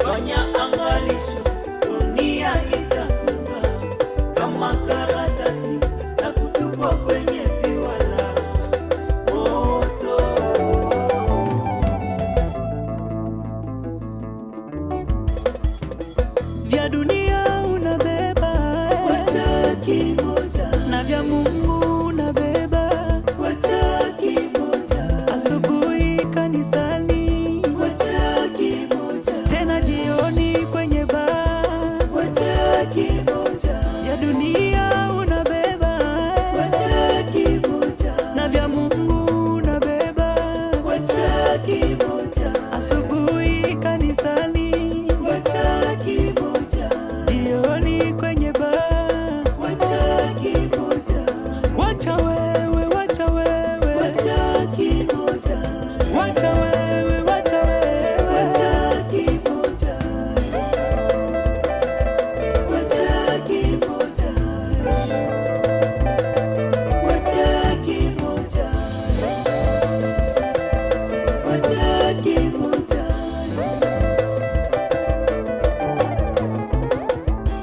Fanya angalisho, dunia itakuwa kama karatasi na kutupwa kwenye ziwa la moto. Vya dunia